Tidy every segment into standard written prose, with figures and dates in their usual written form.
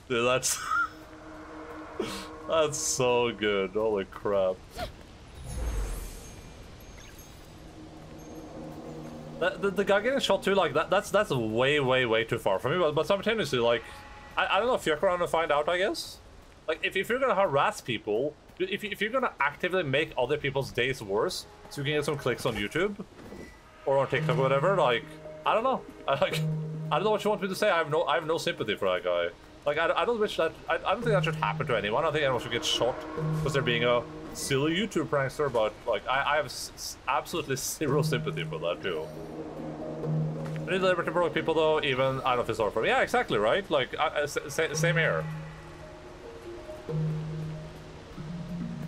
Dude, that's... that's so good. Holy crap. The guy getting shot too, like, that's way too far for me, but simultaneously, like, I don't know if you're going to find out, I guess. Like, if you're gonna harass people, if you're gonna actively make other people's days worse, so you can get some clicks on YouTube, or on TikTok or whatever, like, I don't know. I don't know what you want me to say. I have no sympathy for that guy. Like, I don't wish that, I don't think that should happen to anyone. I don't think anyone should get shot because they're being a silly YouTube prankster, but, like, I have absolutely zero sympathy for that, too. I need liberty to provoke people, though, even I don't feel sorry for them. Yeah, exactly, right? Like, same here.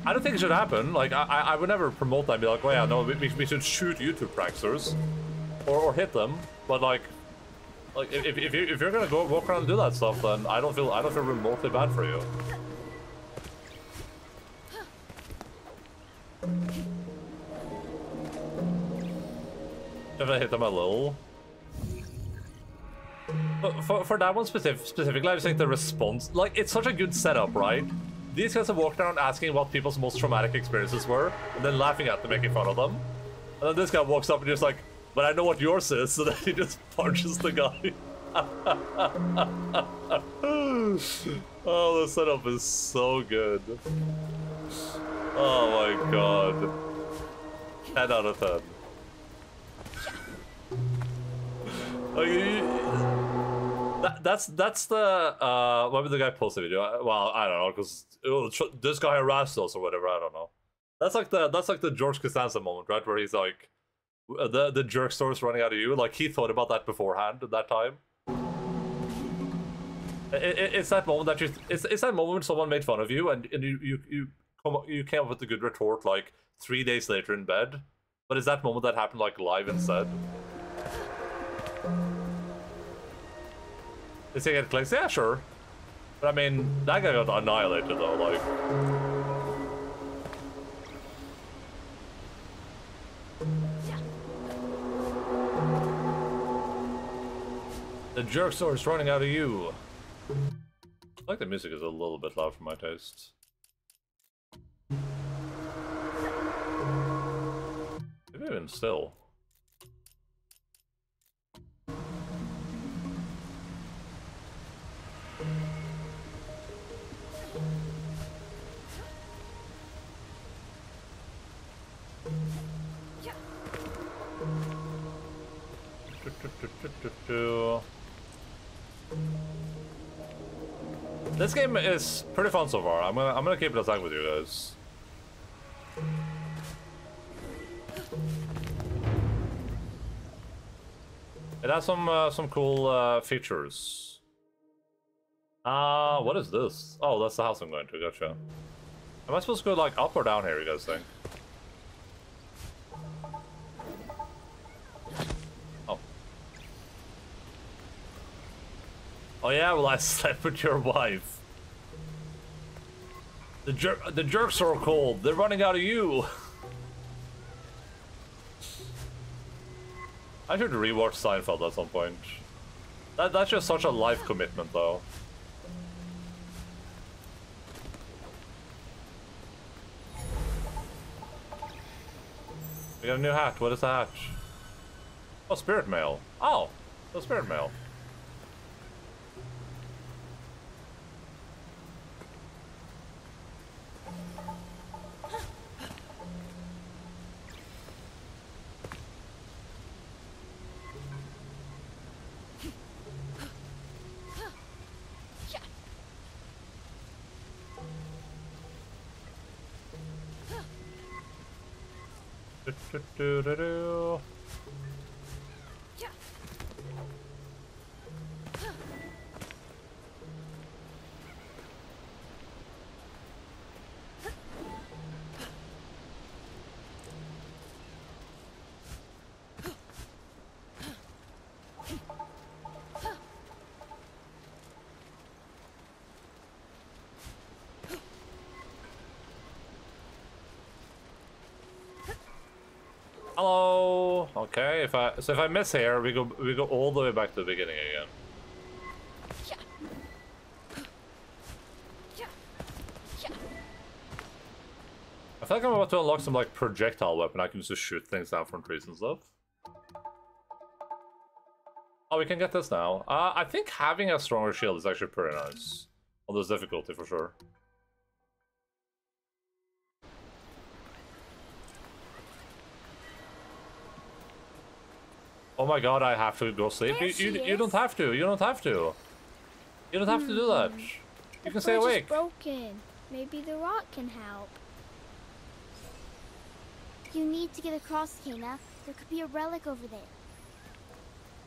I don't think it should happen. Like, I would never promote that and be like, oh yeah, no, we should shoot YouTube pranksters. Or hit them. But, like if you're gonna go walk around and do that stuff, then I don't feel remotely bad for you. If I hit them a little. But for that one specifically, I just think the response, like, it's such a good setup, right? These guys have walked around asking what people's most traumatic experiences were, and then laughing at them, making fun of them. And then this guy walks up and just like, but I know what yours is, so then he just punches the guy. Oh, the setup is so good. Oh my god. 10 out of 10. That's the why would the guy post the video? Well, I don't know, because this guy harassed us or whatever. I don't know. That's like the George Costanza moment, right? Where he's like, the jerk store's running out of you. Like, he thought about that beforehand at that time. It's that moment that it's that moment when someone made fun of you and you came up with a good retort like 3 days later in bed. But it's that moment that happened like live instead. Is he get clicks? Yeah, sure. But I mean, that guy got annihilated though, like. The jerk store is running out of you. I like the music is a little bit loud for my taste. Maybe even still. This game is pretty fun so far. I'm gonna keep it aside with you guys. It has some cool features. What is this? Oh, that's the house I'm going to. Gotcha. Am I supposed to go like up or down here? You guys think? Oh. Oh yeah, well I slept with your wife. The jerks are cold. They're running out of you. I should rewatch Seinfeld at some point. That's just such a life commitment, though. We got a new hat. What is the hat? Oh, spirit mail. Oh, the spirit mail. Do-do-do-do-do. Hello. Okay, if I miss here, we go all the way back to the beginning again. feel like I'm about to unlock some like projectile weapon. I can just shoot things down from trees and stuff. Oh, we can get this now. I think having a stronger shield is actually pretty nice. On this difficulty, for sure. Oh my god, I have to go sleep. You don't have to. You don't have to. You don't have to do that. You can stay awake. Broken. Maybe the rock can help. You need to get across, Kana. There could be a relic over there.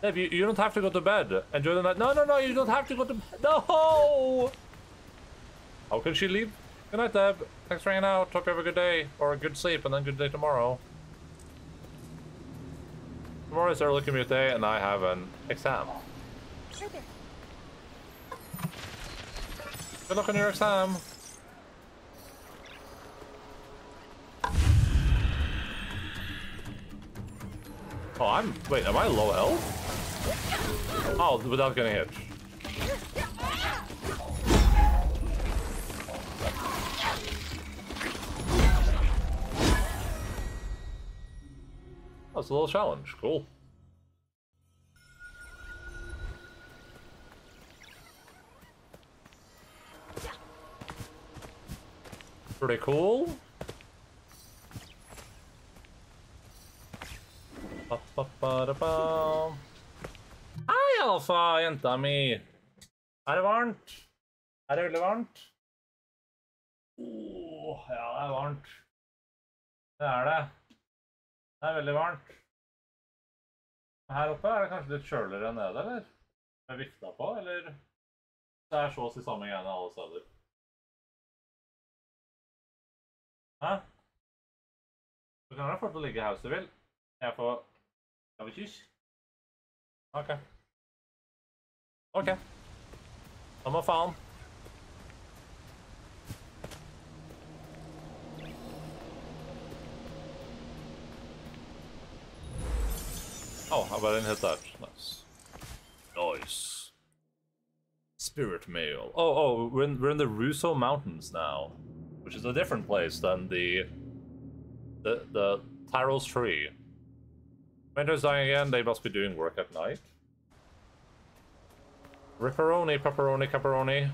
Deb, you don't have to go to bed. Enjoy the night. No, no, no, you don't have to go to bed. No! How can she leave? Good night, Deb. Thanks for hanging out. Hope you have a good day. Or a good sleep, and then good day tomorrow. Tomorrow is early commute day, and I have an exam. Okay. Good luck on your exam. Oh, wait, am I low health? Oh, without getting hit. That's a little challenge. Cool. Pretty cool. Hei, Alfa, jenta mi. Er det varmt? Er det veldig varmt? Ja, det er varmt. Det er det. Det er veldig varmt. Her oppe er det kanskje litt kjøligere enn nede, eller? Med vifta på, eller? Det er så å si samme greiene alle steder. Hæ? Du kan jo få til å ligge her hvis du vil. Jeg får... Skal vi kyss? Ok. Ok. Da må faen. Oh, I didn't hit that. Nice. Nice. Spirit mail. Oh, we're in the Russo Mountains now, which is a different place than the Taro's Tree. Winter's dying again. They must be doing work at night. Ripperoni, pepperoni, caparoni.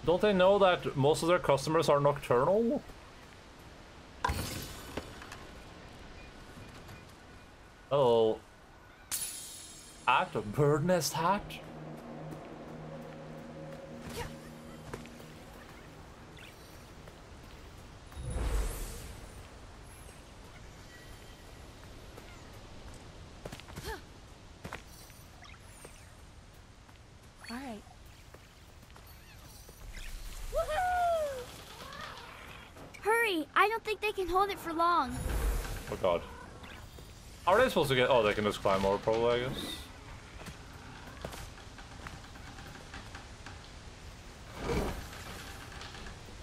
Don't they know that most of their customers are nocturnal? Oh. Hat? A bird nest hat? All right. Hurry! I don't think they can hold it for long. Oh god. How are they supposed to get... Oh, they can just climb over probably, I guess.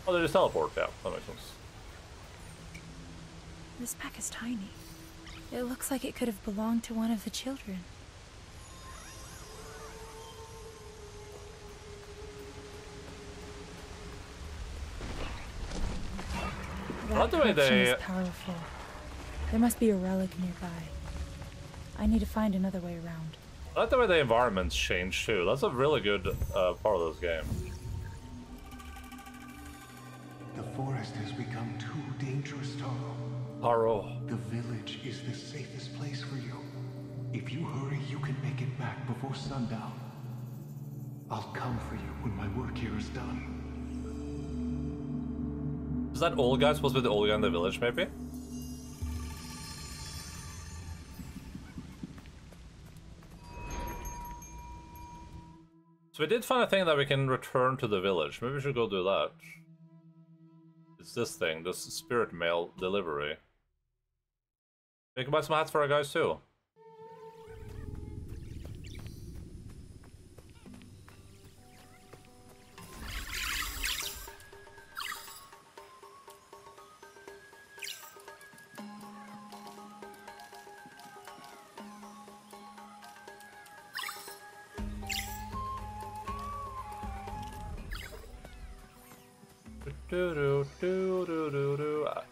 Oh, they just teleport. Yeah, that makes sense. This pack is tiny. It looks like it could have belonged to one of the children. That connection is powerful. There must be a relic nearby. I need to find another way around. I like the way the environments change too. That's a really good part of this game. The forest has become too dangerous, Taro. Taro. The village is the safest place for you. If you hurry, you can make it back before sundown. I'll come for you when my work here is done. Is that old guy supposed to be the old guy in the village, maybe? So we did find a thing that we can return to the village. Maybe we should go do that. It's this thing, this spirit mail delivery. We can buy some hats for our guys too.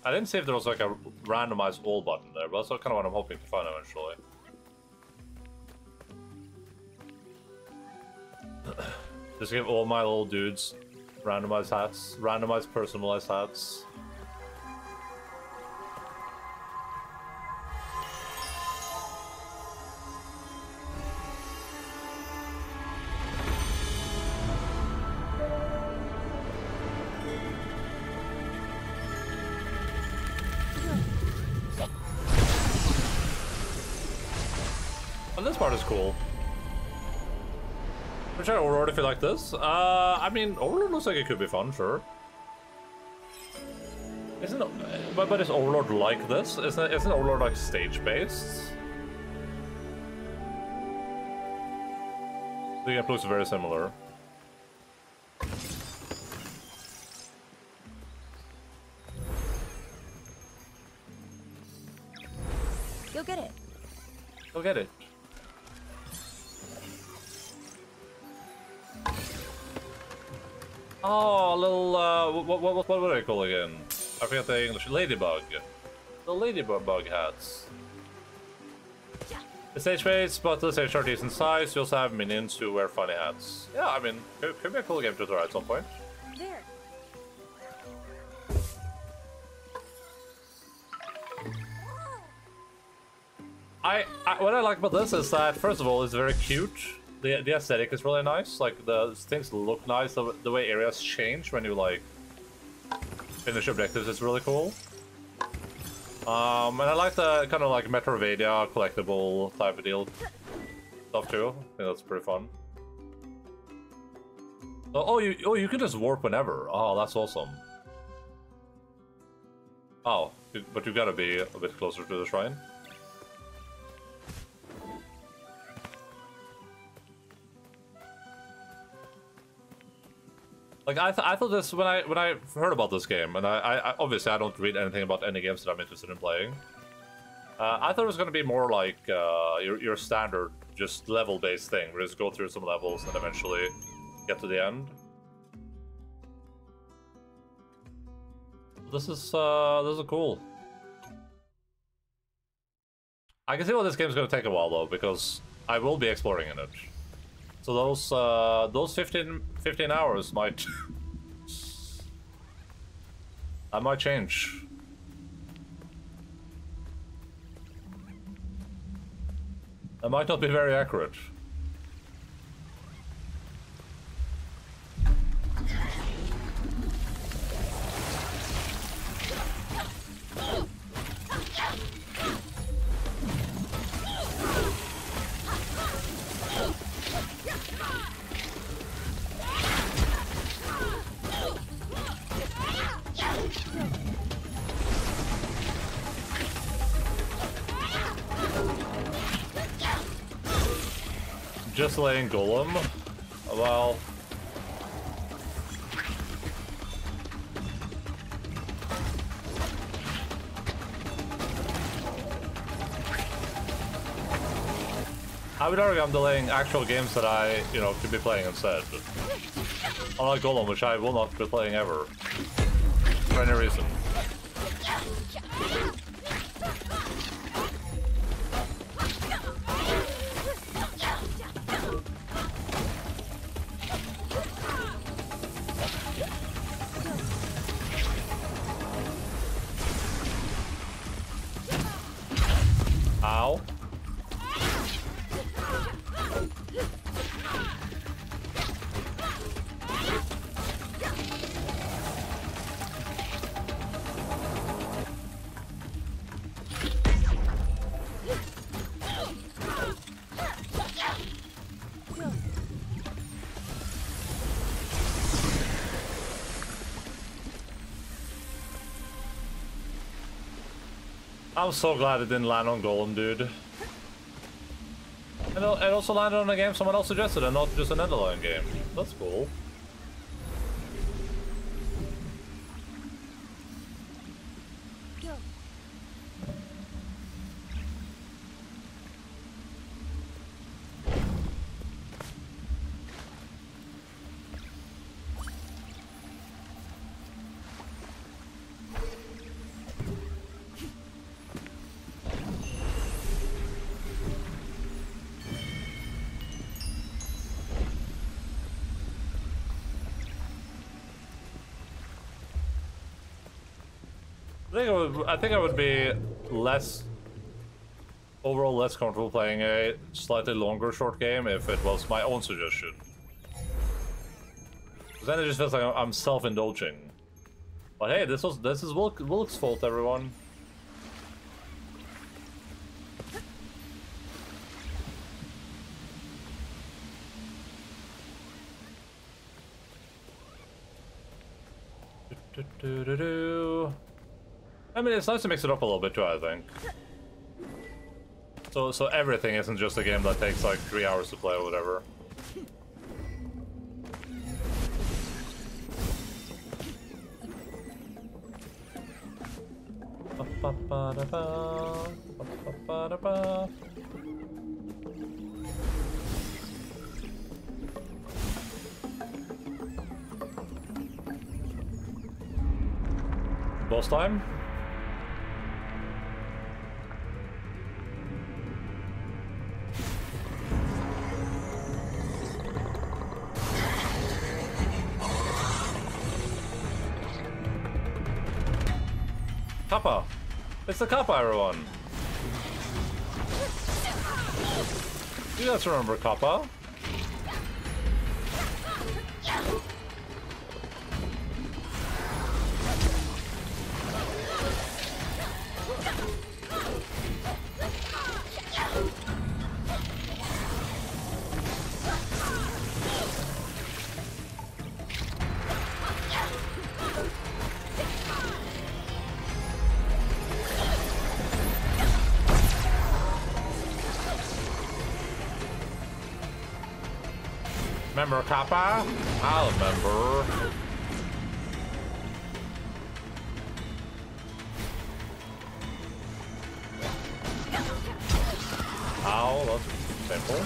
I didn't see if there was like a randomized all button there, but that's kind of what I'm hoping to find eventually. Just give all my little dudes randomized hats, randomized personalized hats. This part is cool. We'll try Overlord if you like this. I mean, Overlord looks like it could be fun, sure. Isn't but is Overlord like this? Isn't Overlord like stage-based? The game looks very similar. Go get it. Go get it. Oh, a little, what would I call again? I forget the English. Ladybug. The ladybug hats. The stage base, but the stage are decent size. You also have minions who wear funny hats. Yeah, I mean, could be a cool game to try at some point. There. What I like about this is that, first of all, it's very cute. The aesthetic is really nice. Like, the things look nice. The way areas change when you, like, finish objectives is really cool. And I like the kind of, like, Metroidvania collectible type of deal stuff, too. I think that's pretty fun. Oh, you can just warp whenever. Oh, that's awesome. Oh, but you gotta be a bit closer to the shrine. Like I thought this when I heard about this game, and I obviously I don't read anything about any games that I'm interested in playing. I thought it was going to be more like your standard, just level-based thing, where you just go through some levels and eventually get to the end. This is cool. I can see why this game's going to take a while though, because I will be exploring in it. So those 15 hours might I might change. That might not be very accurate. Just laying Golem? Well... I would argue I'm delaying actual games that I, could be playing instead. Unlike Golem, which I will not be playing ever. For any reason. Ow. I'm so glad it didn't land on Golem, dude. And it also landed on a game someone else suggested and not just an Endaline game. That's cool. I think I would be overall less comfortable playing a slightly longer short game if it was my own suggestion. Because then it just feels like I'm self-indulging. But hey, this is Wilk's fault, everyone. I mean, it's nice to mix it up a little bit too, I think. So everything isn't just a game that takes like 3 hours to play or whatever. Boss time? Kappa! It's the Kappa, everyone! You guys remember Kappa? Remember Kappa? I remember. Ow, that's simple.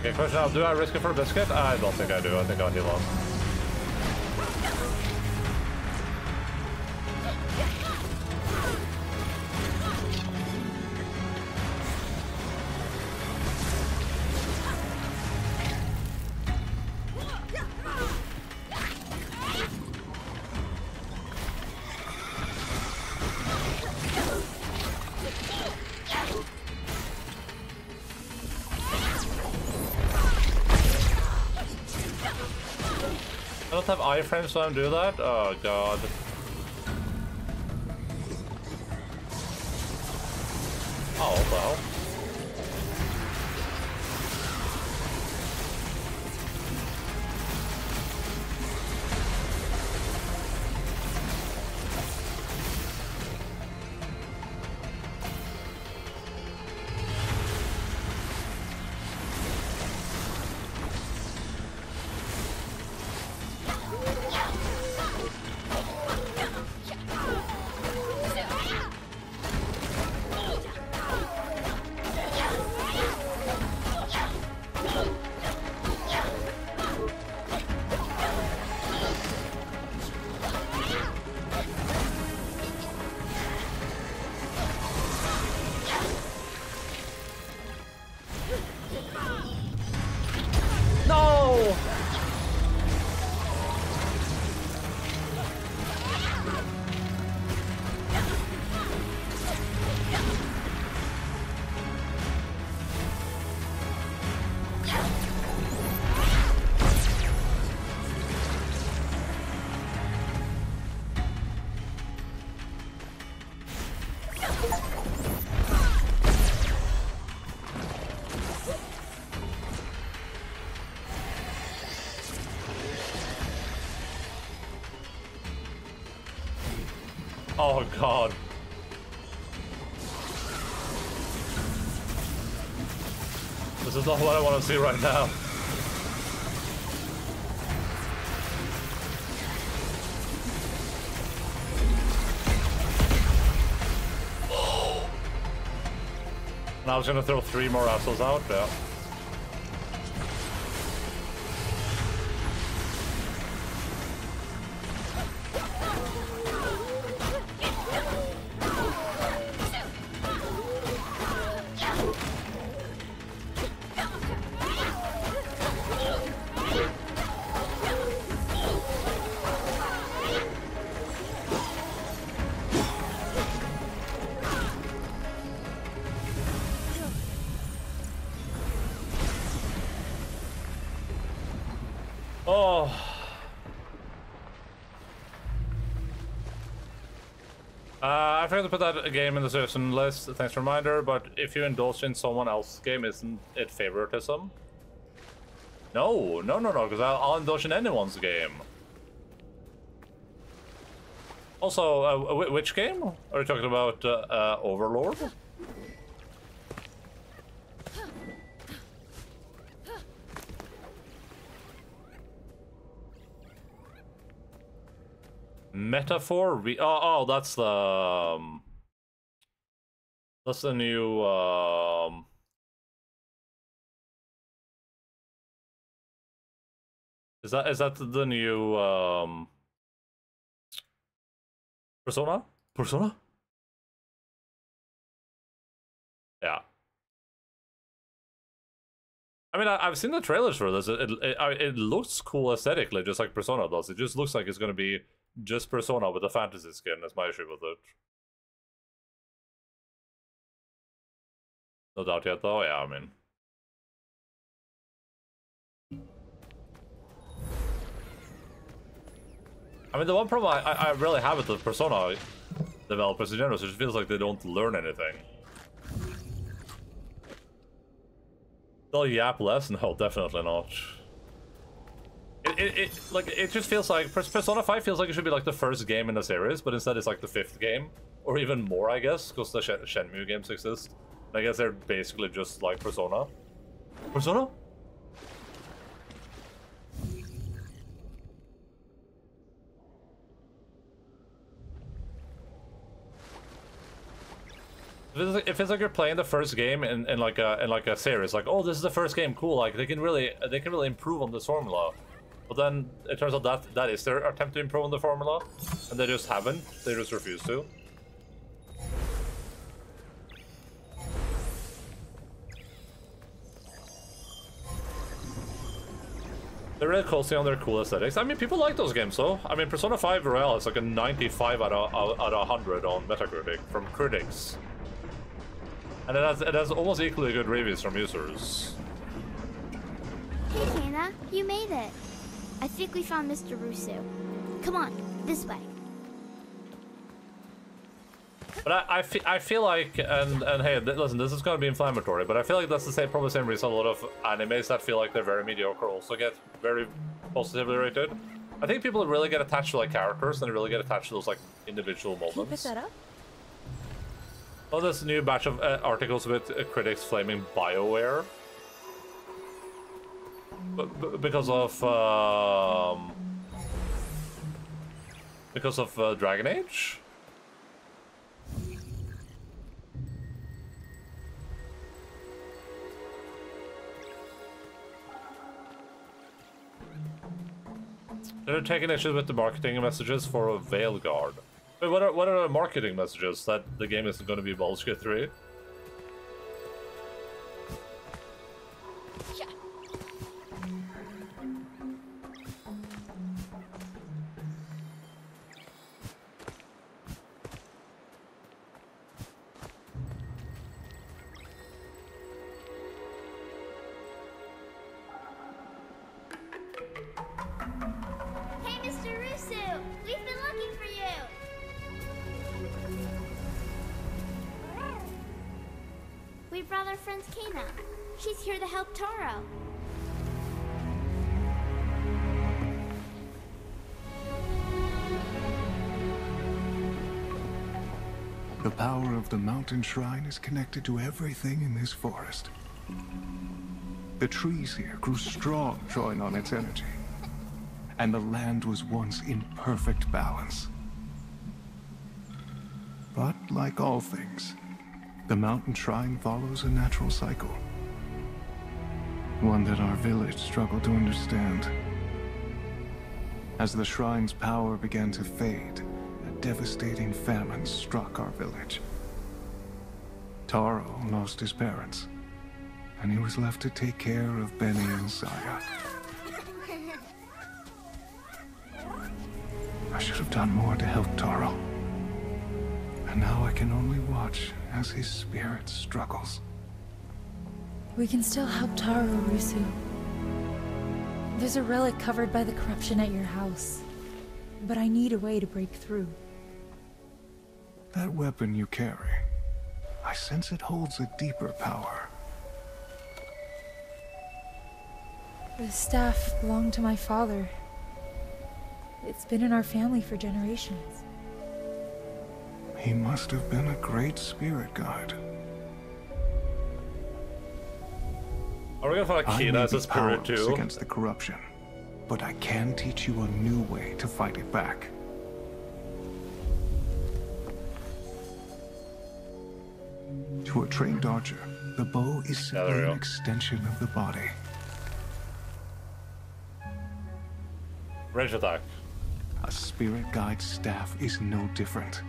Okay, question now, do I risk it for a biscuit? I don't think I do. I think I'll heal up. I don't have iframes, so I don't do that? Oh god. Oh, what the hell? Oh god. This is not what I want to see right now. And I was gonna throw 3 more assholes out, yeah. Oh. I forgot to put that game in the suggestion list, thanks for the reminder, but if you indulge in someone else's game, isn't it favoritism? No, because I'll indulge in anyone's game. Also, which game? Are you talking about Overlord? Metaphor? Oh, that's the new is that the new Persona? Persona? Yeah. I mean, I've seen the trailers for this. It looks cool aesthetically, just like Persona does. It just looks like it's gonna be just Persona with a fantasy skin. That's my issue with it. No doubt yet, though. Yeah, I mean. The one problem I really have with the Persona developers in general is it just feels like they don't learn anything. They'll yap less? No, definitely not. It just feels like Persona 5 feels like it should be like the first game in the series, but instead it's like the 5th game, or even more, I guess, because the Shenmue games exist. And I guess they're basically just like Persona. Persona? It feels like you're playing the first game in like a series. Like, oh, this is the first game, cool. Like they can really improve on this formula. But then it turns out that is their attempt to improve on the formula, and they just haven't. They just refuse to. They're really coasting on their cool aesthetics. I mean, people like those games, though. I mean, Persona 5 Royale is like a 95 out of 100 on Metacritic from critics, and it has almost equally good reviews from users. Hey, Kana, you made it. I think we found Mr. Russo. Come on, this way. But I feel like, and hey, listen, this is gonna be inflammatory, but I feel like that's probably the same reason a lot of animes that feel like they're very mediocre also get very positively rated. I think people really get attached to like characters, and they really get attached to those like individual moments. Can you pick that up? Oh, this new batch of articles with critics flaming BioWare. Because of Dragon Age? They're taking issues with the marketing messages for Veilguard. Wait, what are the marketing messages? That the game isn't going to be Baldur's Gate 3? She's here to help Taro. The power of the mountain shrine is connected to everything in this forest. The trees here grew strong, drawing on its energy. And the land was once in perfect balance. But like all things, the mountain shrine follows a natural cycle. One that our village struggled to understand. As the shrine's power began to fade, a devastating famine struck our village. Taro lost his parents, and he was left to take care of Benny and Saya. I should have done more to help Taro. And now I can only watch as his spirit struggles. We can still help Taro, Rusu. There's a relic covered by the corruption at your house. But I need a way to break through. That weapon you carry, I sense it holds a deeper power. The staff belonged to my father. It's been in our family for generations. He must have been a great spirit guide. Are we gonna find Akira as a spirit too? Against the corruption, but I can teach you a new way to fight it back. To a trained archer, the bow is simply an extension of the body. Range attack. A spirit guide's staff is no different.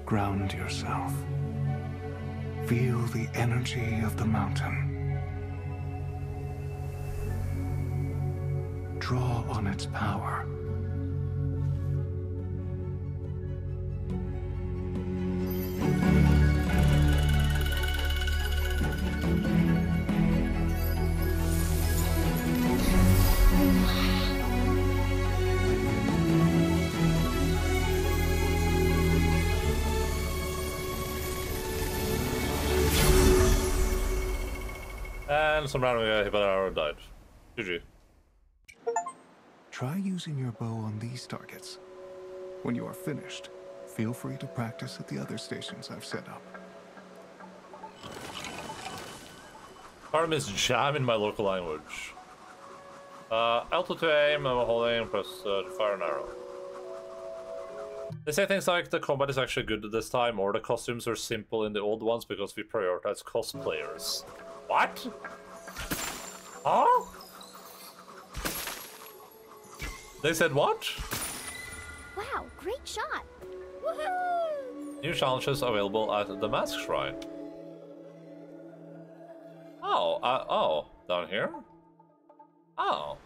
Ground yourself. Feel the energy of the mountain. Draw on its power. And some random guy hit by an arrow died. GG. Try using your bow on these targets. When you are finished, feel free to practice at the other stations I've set up. Part is jam in my local language. L2 to aim, I'm holding, press to fire an arrow. They say things like the combat is actually good this time, or the costumes are simple in the old ones because we prioritize cosplayers. What? Huh? They said what? Wow, great shot. Woohoo! New challenges available at the Mask Shrine. Oh, oh, down here? Oh.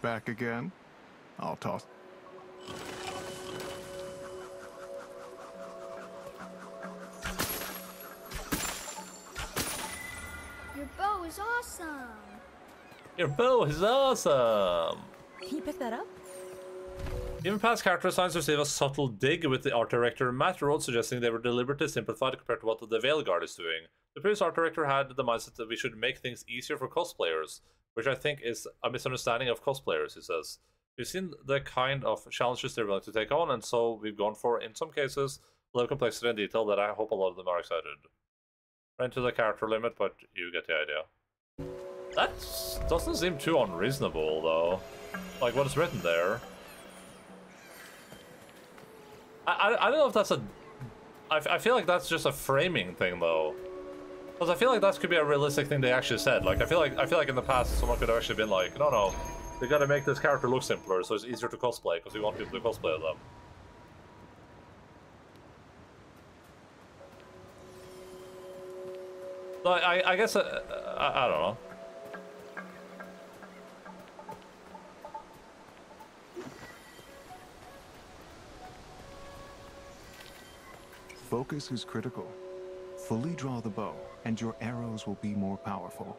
Back again? I'll toss. Your bow is awesome. Your bow is awesome! Can you pick that up? Even past character designs receive a subtle dig, with the art director Matt Rhodes suggesting they were deliberately simplified compared to what the Veilguard is doing. The previous art director had the mindset that we should make things easier for cosplayers, which I think is a misunderstanding of cosplayers, he says. We've seen the kind of challenges they're willing to take on, and so we've gone for, in some cases, a little complexity and detail that I hope a lot of them are excited. Ran to the character limit, but you get the idea. That doesn't seem too unreasonable, though. Like, what is written there. I don't know if that's a... I feel like that's just a framing thing, though. Because I feel like that could be a realistic thing they actually said. Like, I feel like in the past, someone could have actually been like, no, they gotta make this character look simpler, so it's easier to cosplay, because we want people to cosplay them. So I guess, I don't know. Focus is critical. Fully draw the bow, and your arrows will be more powerful.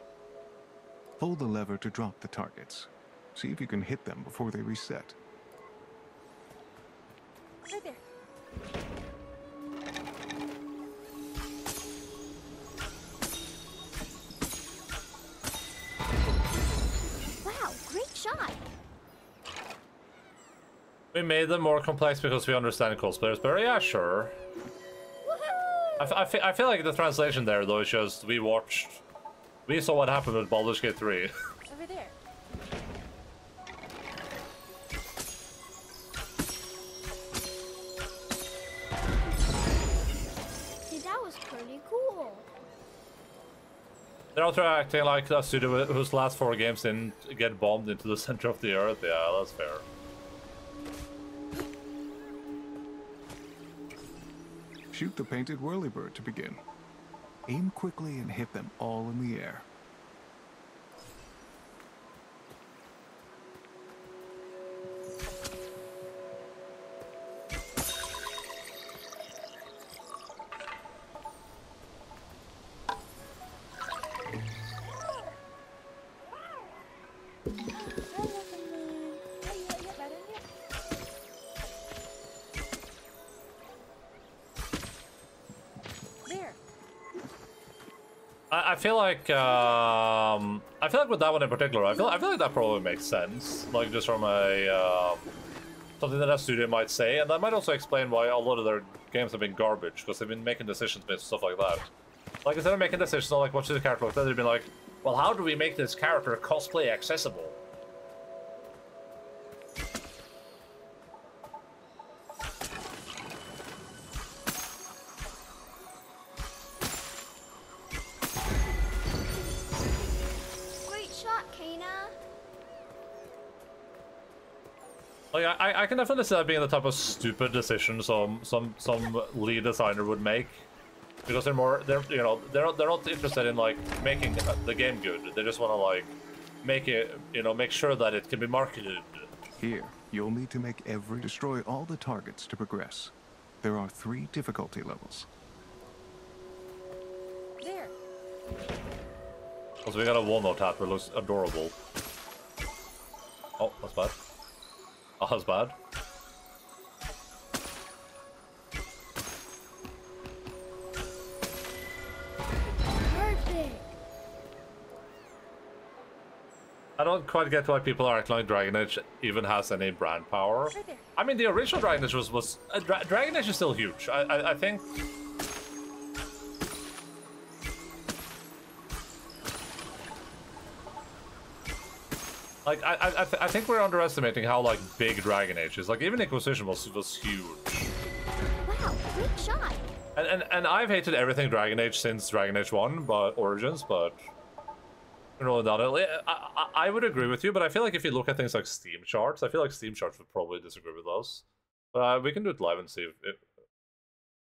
Pull the lever to drop the targets. See if you can hit them before they reset. Right there. We made them more complex because we understand cosplayers better. Yeah, sure. I feel like the translation there, though, is just we saw what happened with Baldur's Gate 3. Over there. Hey, that was pretty cool. They're also acting like a studio whose last 4 games didn't get bombed into the center of the earth. Yeah, that's fair. Shoot the painted whirlybird to begin. Aim quickly and hit them all in the air. I feel like with that one in particular, I feel like that probably makes sense. Like just from a something that a studio might say, and that might also explain why a lot of their games have been garbage because they've been making decisions based on stuff like that. Like instead of making decisions on like what should the character look like, they've been like, well, how do we make this character cosplay accessible? Like I can definitely see that being the type of stupid decision some lead designer would make, because they're not interested in like making the game good. They just want to like make it, make sure that it can be marketed. Here, you'll need to destroy all the targets to progress. There are 3 difficulty levels. There. Also, we got a walnut hat that looks adorable. Oh, that's bad. Oh, that's bad. Perfect. I don't quite get why people are acting like Dragon Age even has any brand power. Right there. I mean, the original Dragon Age was Dragon Age is still huge. I think. Like I think we're underestimating how like big Dragon Age is. Like even Inquisition was huge. Wow, great shot. And I've hated everything Dragon Age since Dragon Age 1, but Origins, but I would agree with you, but I feel like if you look at things like Steam charts, I feel like Steam charts would probably disagree with us. But we can do it live and see if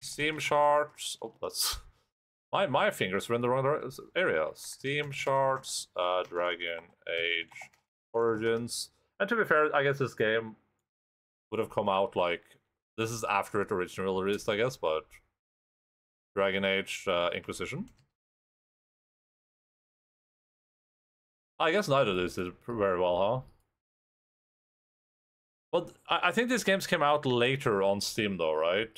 Steam charts. Oh, that's my fingers were in the wrong area. Steam charts, Dragon Age Origins. And to be fair, I guess this game would have come out like this is after it originally released, I guess, but Dragon Age Inquisition. I guess neither of these did very well, huh? But I think these games came out later on Steam though, right?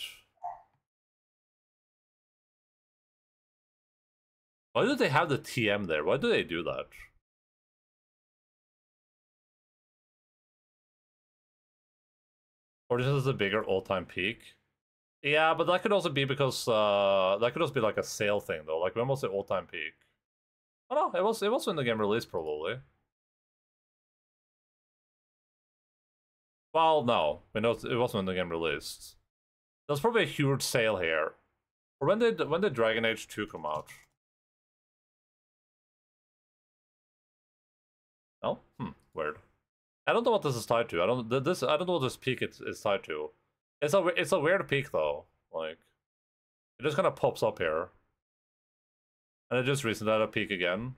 Why do they have the TM there? Why do they do that? Or this is a bigger all-time peak? Yeah, but that could also be because that could also be like a sale thing though. Like when was the all-time peak? Oh no, it was when the game released probably. Well, no, it wasn't when the game released. There's probably a huge sale here. Or when did Dragon Age 2 come out? No? Weird. I don't know what this is tied to. I don't know what this peak is tied to. It's a weird peak though. Like it just kind of pops up here. And it just recently had a peak again.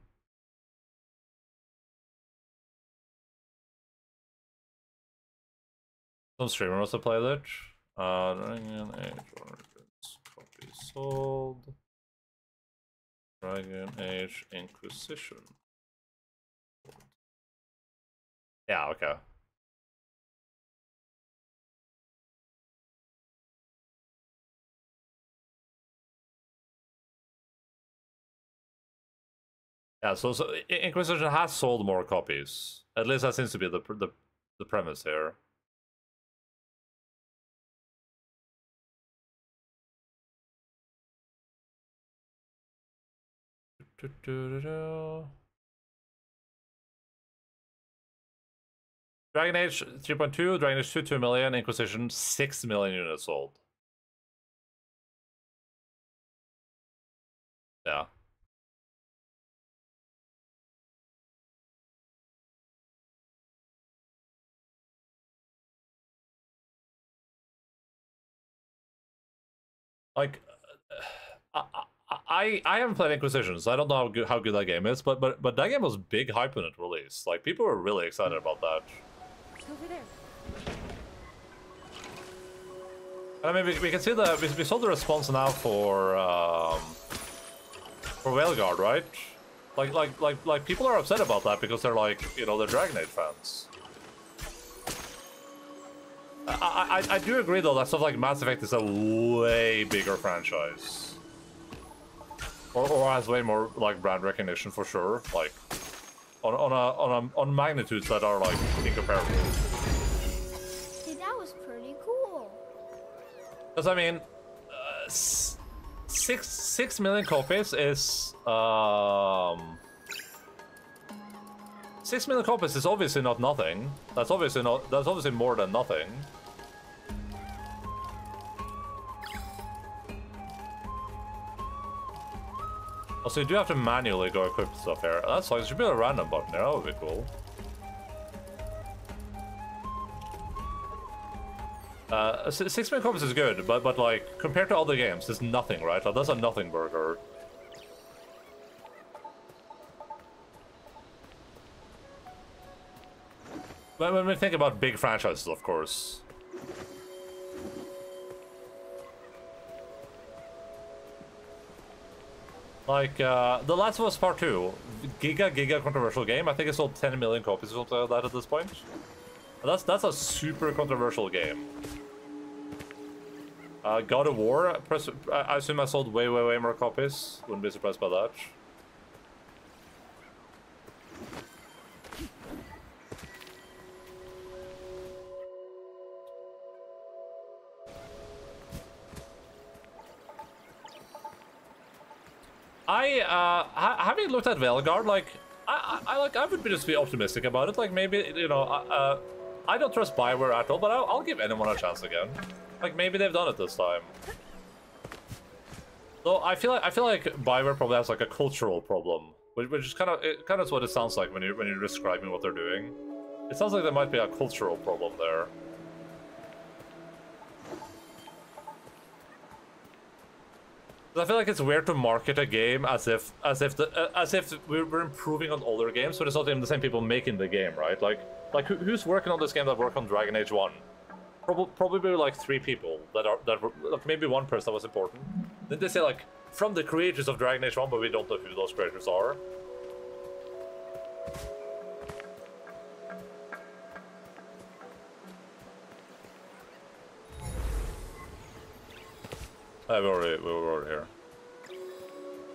Some streamer must have played it. Dragon Age Origins copy sold. Dragon Age Inquisition. Yeah, okay. Yeah, so Inquisition has sold more copies. At least that seems to be the premise here. Dragon Age 3.2, Dragon Age 2, 2 million, Inquisition 6 million units sold. Yeah. Like, I haven't played Inquisition, so I don't know how good that game is. But that game was big hype when it released. Like, people were really excited about that. Over there. And I mean, we can see we saw the response now for Veilguard, right? Like people are upset about that because they're like, you know, they're Dragon Age fans. I do agree though that stuff like Mass Effect is a way bigger franchise, or has way more like brand recognition for sure, like on magnitudes that are like incomparable. Hey, that was pretty cool. Because I mean, 6 million copies is 6 million copies is obviously not nothing. That's obviously more than nothing. Also, you do have to manually go equip stuff here. That's like, it should be a random button there. That would be cool. 6 million copies is good, but like compared to other games, it's nothing, right? Like, that's a nothing burger. When we think about big franchises, of course. Like, The Last of Us Part 2, giga controversial game. I think it sold 10 million copies or something like that at this point. That's a super controversial game. God of War, I assume I sold way more copies. Wouldn't be surprised by that. Having looked at Veilguard, like, I would just be optimistic about it. Like, maybe, you know, I don't trust Bioware at all, but I'll give anyone a chance again. Like, maybe they've done it this time. Though I feel like Bioware probably has like a cultural problem, which is kind of what it sounds like when you're describing what they're doing. It sounds like there might be a cultural problem there. I feel like it's weird to market a game as if we're improving on older games, but it's not even the same people making the game, right? Like who's working on this game that worked on Dragon Age 1? Probably like 3 people that were, like, maybe one person that was important. Then they say like from the creators of Dragon Age 1, but we don't know who those creators are. We were already here.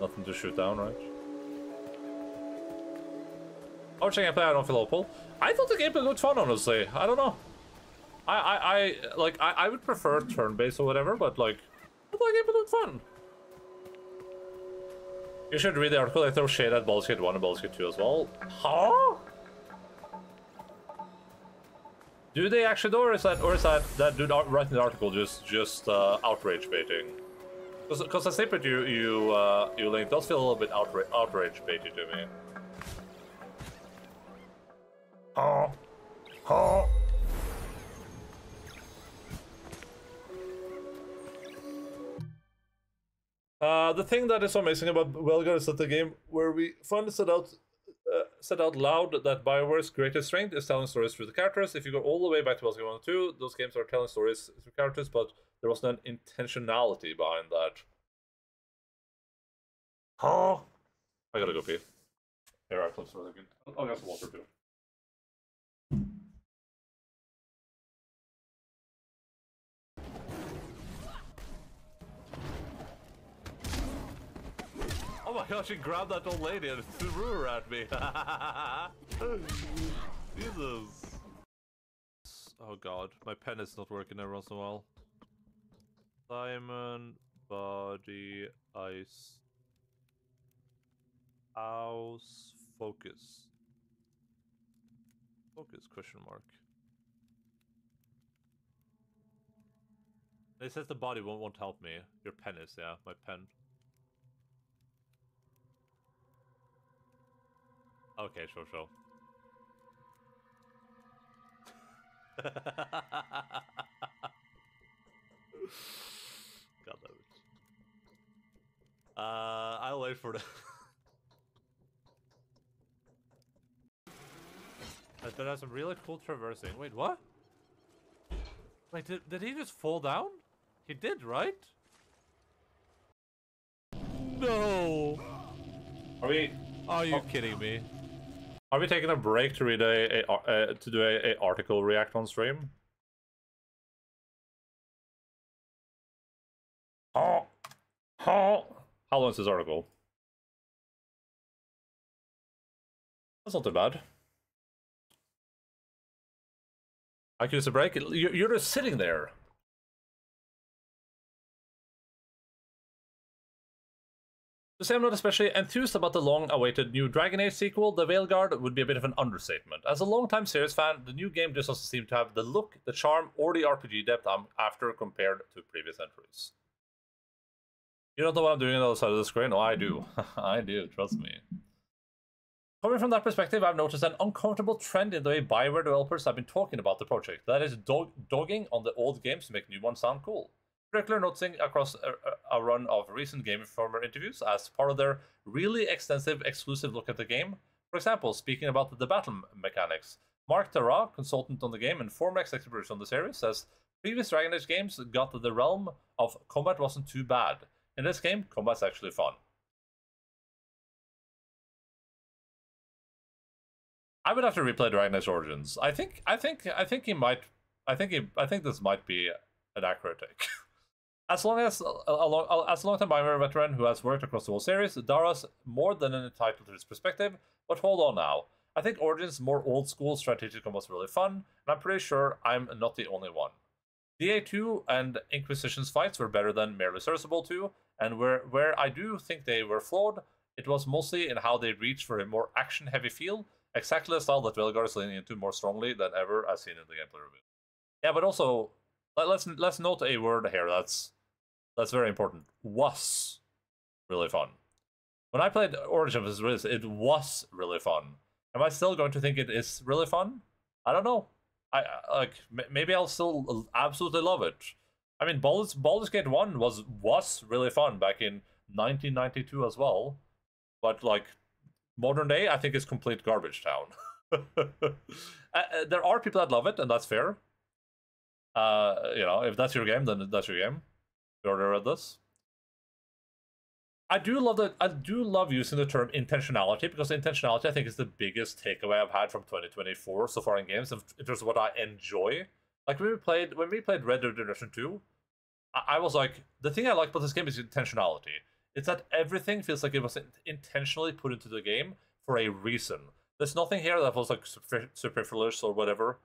Nothing to shoot down, right? Watching gameplay, I don't feel hopeful. I thought the gameplay looked fun, honestly. I don't know. I would prefer turn-based or whatever, but like, I thought the gameplay looked fun. You should read the article. They throw shade at Baldur's Gate 1 and Baldur's Gate 2 as well. Huh? Do they actually though, or is that dude writing the article just outrage baiting? Because the snippet you linked does feel a little bit outrage baity to me. Oh. Oh. The thing that is so amazing about Veilguard is that the game where we finally said out loud that BioWare's greatest strength is telling stories through the characters. If you go all the way back to Baldur's Gate 1 and 2, those games are telling stories through characters, but there was an intentionality behind that. Huh? I gotta go pee. Here, I'll close for a second. I'll get some water too. Oh my gosh, she grabbed that old lady and threw her at me. Jesus. Oh god, my pen is not working every once in a while. Diamond, body, ice. How's focus? Focus, question mark. It says the body won't help me. Your pen is, yeah, my pen. Okay, sure. God damn it. I'll wait for the... That has some really cool traversing. Wait, what? Wait, did he just fall down? He did, right? No! Are you kidding me? Are we taking a break to read to do a article react on stream? How long is this article? That's not too bad. I can use a break. You're just sitting there. To say I'm not especially enthused about the long-awaited new Dragon Age sequel, The Veilguard would be a bit of an understatement. As a long-time series fan, the new game just doesn't seem to have the look, the charm, or the RPG depth I'm after compared to previous entries. You don't know what I'm doing on the other side of the screen? Oh, I do. I do, trust me. Coming from that perspective, I've noticed an uncomfortable trend in the way BioWare developers have been talking about the project. That is dogging on the old games to make new ones sound cool. Particularly noticing across a run of recent Game Informer interviews as part of their really extensive exclusive look at the game. For example, speaking about the battle mechanics, Mark Tara, consultant on the game and former executive producer on the series, says previous Dragon Age games got the realm of combat wasn't too bad. In this game, combat's actually fun. I would have to replay Dragon Age Origins. I think this might be an accurate take. As long as a long-time BioWare veteran who has worked across the whole series, Dara's more than entitled to his perspective. But hold on now. I think Origins' more old-school strategic was really fun, and I'm pretty sure I'm not the only one. DA2 and Inquisition's fights were better than merely serviceable 2, and where I do think they were flawed, it was mostly in how they reached for a more action-heavy feel, exactly the style that Veilguard is leaning into more strongly than ever as seen in the gameplay review. Yeah, but also, let's note a word here that's very important. Was really fun. When I played Origins, it was really fun. Am I still going to think it is really fun? I don't know. Maybe I'll still absolutely love it. I mean, Baldur's Gate 1 was really fun back in 1992 as well. But like modern day, I think it's complete garbage town. There are people that love it, and that's fair. You know, if that's your game, then that's your game. You already read this. I do love using the term intentionality, because intentionality I think is the biggest takeaway I've had from 2024 so far in games in terms of what I enjoy. Like when we played Red Dead Redemption 2, I was like, the thing I like about this game is intentionality. It's that everything feels like it was intentionally put into the game for a reason. There's nothing here that was like superfluous or whatever.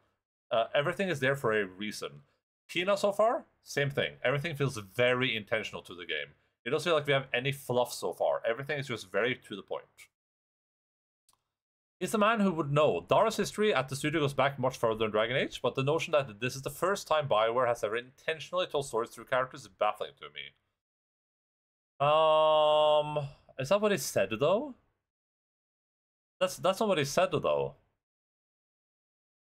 Everything is there for a reason. Kina so far, same thing. Everything feels very intentional to the game. It doesn't feel like we have any fluff so far. Everything is just very to the point. He's the man who would know. Dara's history at the studio goes back much further than Dragon Age, but the notion that this is the first time BioWare has ever intentionally told stories through characters is baffling to me. Is that what he said though? That's not what he said though.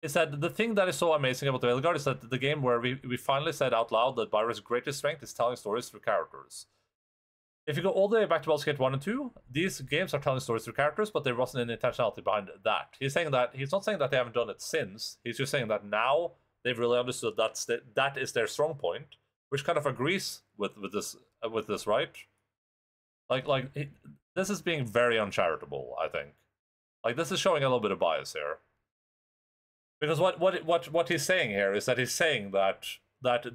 He said the thing that is so amazing about the Veilguard is that the game where we finally said out loud that BioWare's greatest strength is telling stories through characters. If you go all the way back to Baldur's Gate 1 and 2, these games are telling stories through characters, but there wasn't any intentionality behind that. He's not saying that they haven't done it since. He's just saying that now they've really understood that is their strong point, which kind of agrees with this, right? This is being very uncharitable, I think. Like, this is showing a little bit of bias here. Because what he's saying here is that he's saying that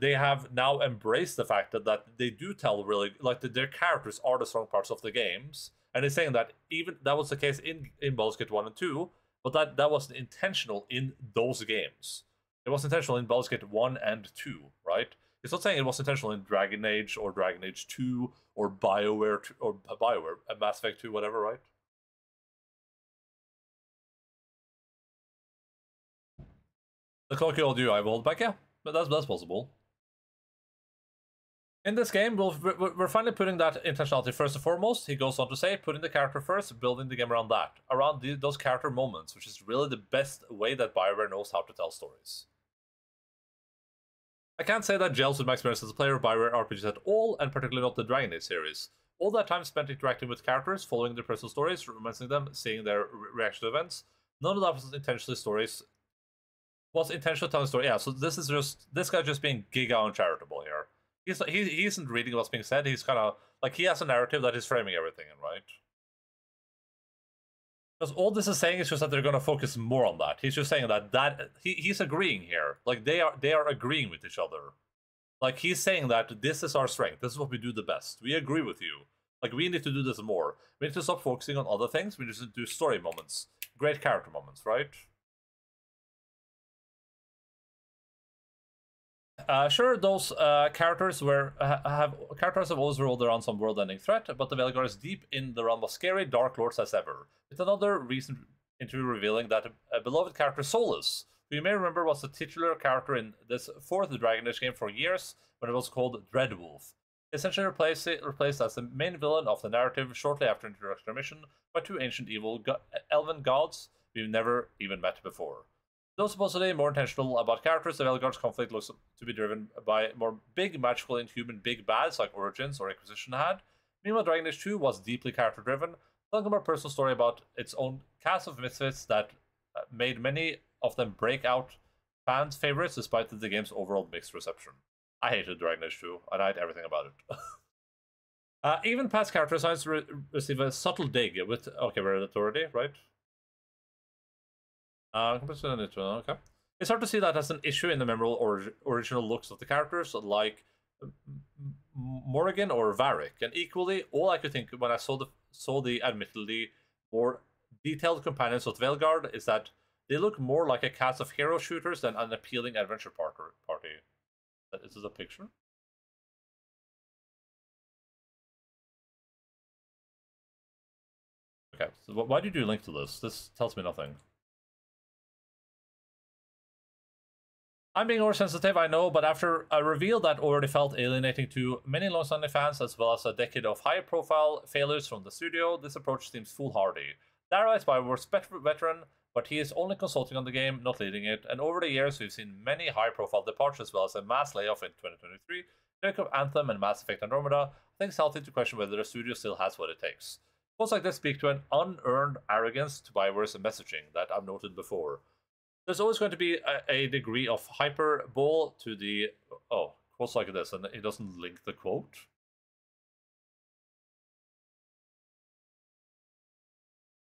they have now embraced the fact that they do tell really, like, that their characters are the strong parts of the games. And he's saying that even that was the case in Baldur's Gate 1 and 2, but that wasn't intentional in those games. It was intentional in Baldur's Gate 1 and 2, right? It's not saying it was intentional in Dragon Age or Dragon Age 2 or BioWare or Mass Effect 2, whatever, right? The cloak you hold you, I will hold back, yeah. But that's possible. In this game, we're finally putting that intentionality first and foremost. He goes on to say, putting the character first, building the game around that. Around those character moments, which is really the best way that BioWare knows how to tell stories. I can't say that gels with my experience as a player of BioWare RPGs at all, and particularly not the Dragon Age series. All that time spent interacting with characters, following their personal stories, romancing them, seeing their reaction to events, none of that was intentionally telling story. Yeah, so this guy just being giga uncharitable here. He isn't reading what's being said. He's kind of like, he has a narrative that is framing everything in, right? Because all this is saying is just that they're going to focus more on that. He's just saying that he's agreeing here. Like they are agreeing with each other. Like he's saying that this is our strength. This is what we do the best. We agree with you. Like we need to do this more. We need to stop focusing on other things. We need to do story moments, great character moments, right? Sure, those characters have always rolled around some world-ending threat, but the Veilguard is deep in the realm of scary dark lords as ever. With another recent interview revealing that a beloved character, Solus, who you may remember was the titular character in this fourth Dragon Age game for years when it was called Dreadwolf, essentially replaced as the main villain of the narrative shortly after introduction to mission by two ancient evil elven gods we've never even met before. Though supposedly more intentional about characters, the Veilguard's conflict looks to be driven by more big, magical, inhuman big bads like Origins or Inquisition had. Meanwhile, Dragon Age 2 was deeply character-driven, telling a more personal story about its own cast of misfits that made many of them breakout fans' favorites despite the game's overall mixed reception. I hated Dragon Age 2, and I hate everything about it. Even past character designs receive a subtle dig with... Okay, we're at authority, right? Okay. It's hard to see that as an issue in the memorable original looks of the characters, like Morrigan or Varric. And equally, all I could think when I saw the admittedly more detailed companions of the Veilguard is that they look more like a cast of hero shooters than an appealing adventure party. Is this a picture? Okay, so why did you link to this? This tells me nothing. I'm being oversensitive, I know, but after a reveal that already felt alienating to many long-standing fans, as well as a decade of high-profile failures from the studio, this approach seems foolhardy. Dara is BioWare's veteran, but he is only consulting on the game, not leading it, and over the years we've seen many high-profile departures, as well as a mass layoff in 2023, Jacob Anthem and Mass Effect Andromeda. I think it's healthy to question whether the studio still has what it takes. Quotes like this speak to an unearned arrogance to BioWare's messaging that I've noted before. There's always going to be a degree of hyperbole to the... Oh, quotes like this, and it doesn't link the quote.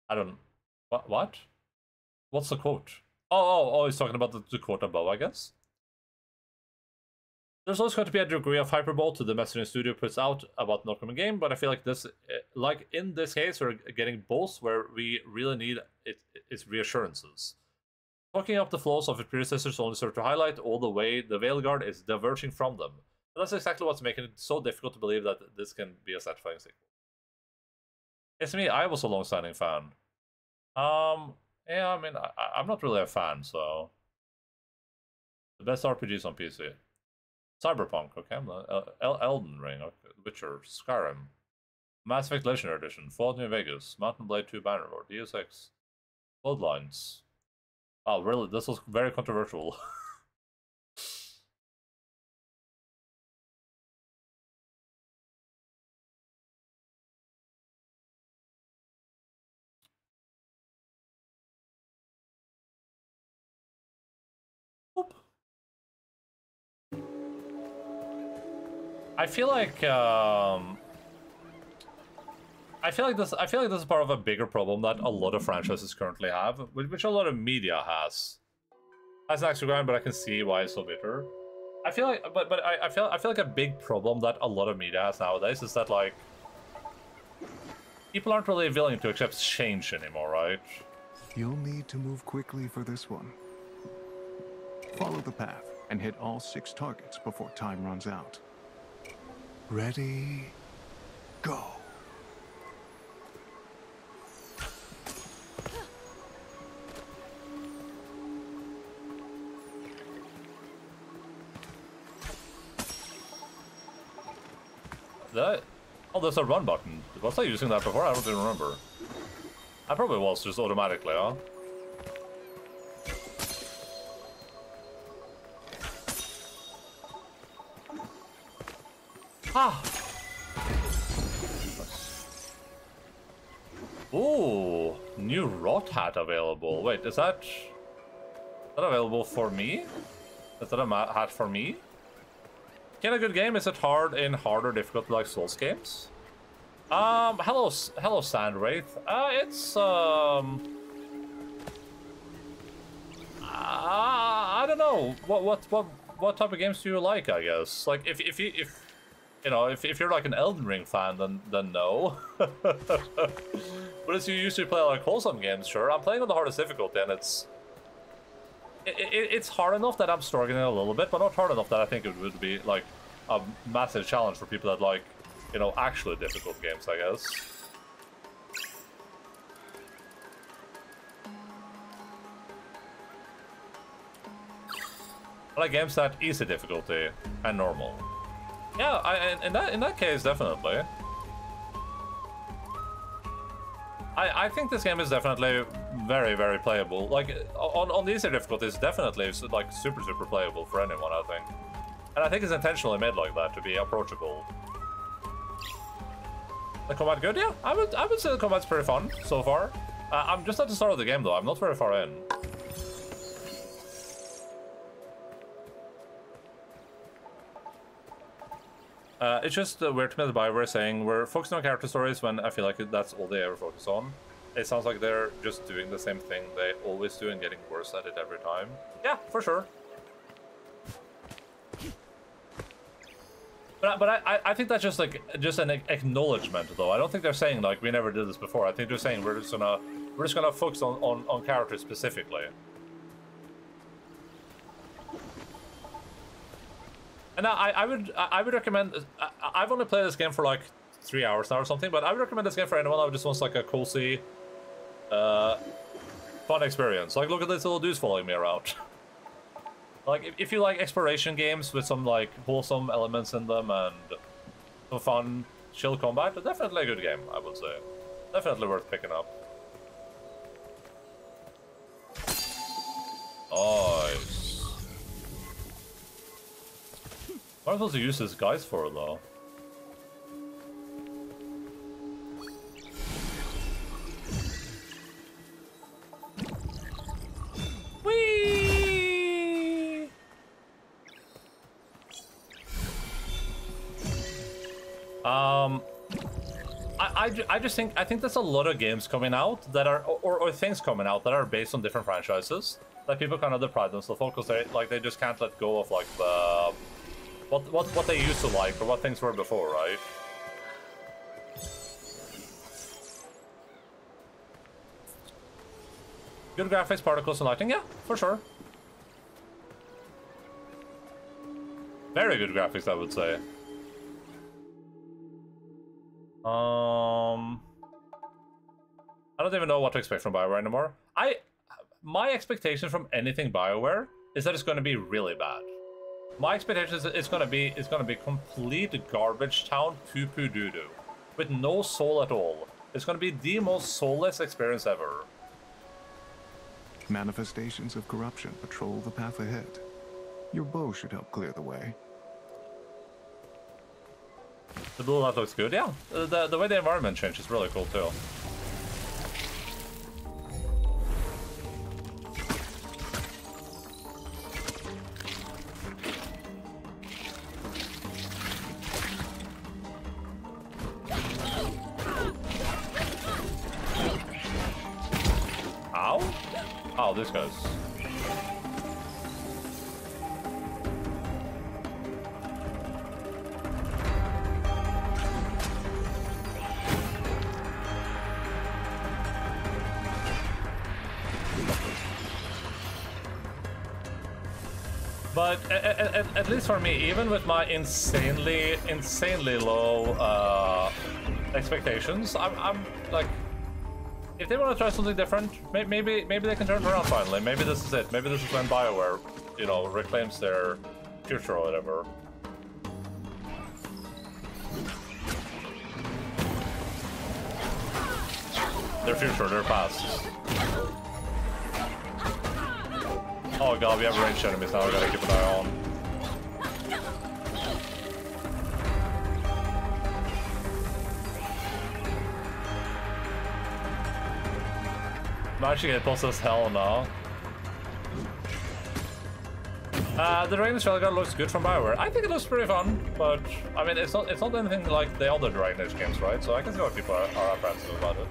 I don't... What? What's the quote? Oh, he's talking about the quote above, I guess. There's always going to be a degree of hyperbole to the messaging studio puts out about an upcoming game, but I feel like this, like in this case, we're getting both where we really need its reassurances. Talking up the flaws of its predecessors only serve to highlight all the way the Veilguard is diverging from them. And that's exactly what's making it so difficult to believe that this can be a satisfying sequel. It's me, I was a long-standing fan. Yeah, I mean, I'm not really a fan, so... The best RPGs on PC. Cyberpunk, okay. Elden Ring, okay. Witcher, Skyrim. Mass Effect Legendary Edition, Fallout New Vegas, Mountain Blade 2 Bannerlord, Deus Ex. Bloodlines. Oh, really? This was very controversial. Oop. I feel like this is part of a bigger problem that a lot of franchises currently have, which a lot of media has. As an extra ground, but I can see why it's so bitter. I feel like, I feel like a big problem that a lot of media has nowadays is that like people aren't really willing to accept change anymore, right? You'll need to move quickly for this one. Follow the path and hit all 6 targets before time runs out. Ready, go. Oh, there's a run button. Was I using that before? I don't even remember. I probably was, just automatically, huh? Ah! Ooh, new rot hat available. Wait, is that available for me? Is that a hat for me? Can a good game? Is it hard in harder difficulty like Souls games? Hello Sandwraith. It's I don't know. What type of games do you like? I guess like if you know, if you're like an Elden Ring fan, then no. But as you usually play like wholesome games, sure. I'm playing on the hardest difficulty, and it's hard enough that I'm struggling a little bit, but not hard enough that I think it would be like a massive challenge for people that like, you know, actually difficult games, I guess. I like games that easy difficulty and normal. Yeah, in that case, definitely. I think this game is definitely very, very playable. Like, on the easier difficulties, definitely it's like super playable for anyone, I think. And I think it's intentionally made like that, to be approachable. The combat good? Yeah, I would say the combat's pretty fun so far. I'm just at the start of the game, though. I'm not very far in. It's just weird to me that BioWare saying we're focusing on character stories when I feel like that's all they ever focus on. It sounds like they're just doing the same thing they always do and getting worse at it every time. Yeah, for sure. But I think that's just like an acknowledgement, though. I don't think they're saying like we never did this before. I think they're saying we're just gonna focus on characters specifically. And I would recommend. I've only played this game for like 3 hours now or something, but I would recommend this game for anyone who just wants like a cozy, fun experience. Like, look at these little dudes following me around. Like, if you like exploration games with some like wholesome elements in them and some fun, chill combat, definitely a good game, I would say. Definitely worth picking up. Nice. What am I supposed to use these guys for, though? Whee! I think there's a lot of games coming out that are, or things coming out that are based on different franchises that people kind of deprive themselves of because they just can't let go of like the what they used to like or what things were before, right? Good graphics, particles, and lighting, yeah, for sure. Very good graphics, I would say. I don't even know what to expect from BioWare anymore. My expectation from anything BioWare is that it's going to be really bad. My expectation is it's gonna be complete garbage town poo-poo doo-doo with no soul at all. It's gonna be the most soulless experience ever. Manifestations of corruption patrol the path ahead. Your bow should help clear the way. The blue light looks good, yeah. The way the environment changes is really cool too. Oh, this goes. But at least for me, even with my insanely low expectations, I'm like, if they want to try something different, maybe they can turn it around finally. Maybe this is it. Maybe this is when BioWare, you know, reclaims their future or whatever. Their future, their past. Oh god, we have ranged enemies now, we gotta keep an eye on. I'm actually getting close as hell now. The Dragon Age Shotgun looks good from BioWare. I think it looks pretty fun, but I mean, it's not anything like the other Dragon Age games, right? So I can see why people are apprehensive about it.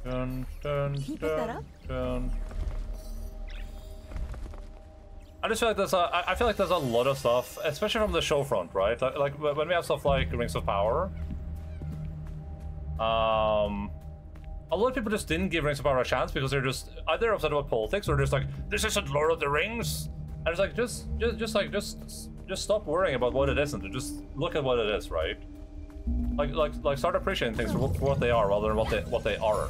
Dun, dun, Can you pick that up? dun. I just feel like I feel like there's a lot of stuff, especially from the show front, right? Like when we have stuff like Rings of Power. A lot of people just didn't give Rings of Power a chance because they're just either upset about politics or just like, this isn't Lord of the Rings. And it's like just stop worrying about what it isn't and just look at what it is, right? Like start appreciating things for what they are rather than what they are.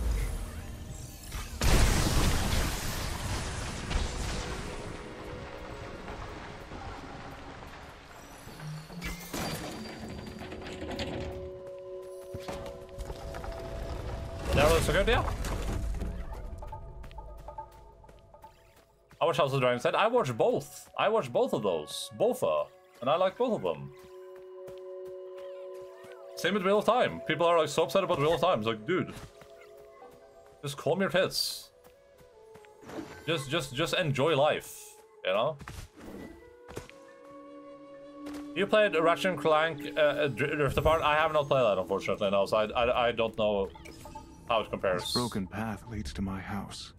That looks so good, yeah. I watched House of the Dragon said I watched both. I watched both of those. Bofa. And I like both of them. Same with Wheel of Time. People are like so upset about Wheel of Time. It's like, dude, just calm your tits. Just enjoy life, you know? You played Ratchet & Clank Drift Apart? I have not played that, unfortunately, no, so I don't know how it compares. This broken path leads to my house.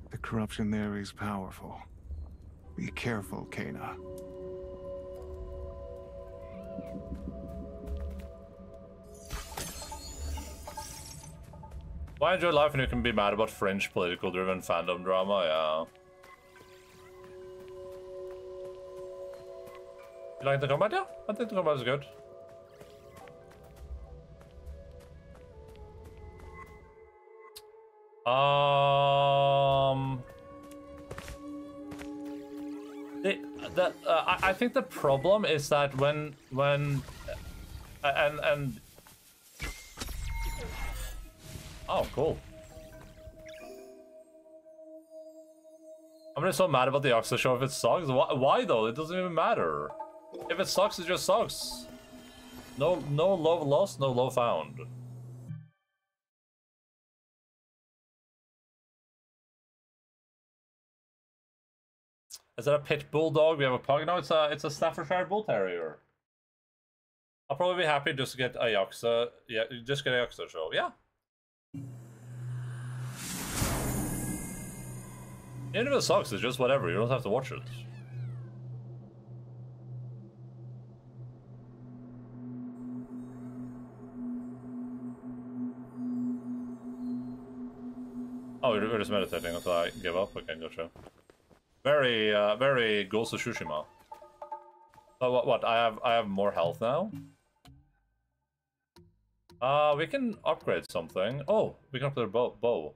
The corruption there is powerful. Be careful, Kana. Why enjoy life when you can be mad about fringe political-driven fandom drama? Yeah. You like the combat? Yeah, I think the combat is good. I think the problem is that when oh, cool. I'm just so mad about the Oxley show if it sucks. Why though? It doesn't even matter. If it sucks, it just sucks. No love lost, no love found. Is that a pit bulldog? We have a pug? No, it's a Staffordshire Bull Terrier. I'll probably be happy just to get a Yoxa. Yeah, just get a Yoxa show. Yeah. Even if it sucks, it's just whatever. You don't have to watch it. Oh, we're just meditating until I give up? Okay, gotcha. Very Ghost of Tsushima. Oh, what? I have more health now? We can upgrade something. Oh, we can upgrade bow.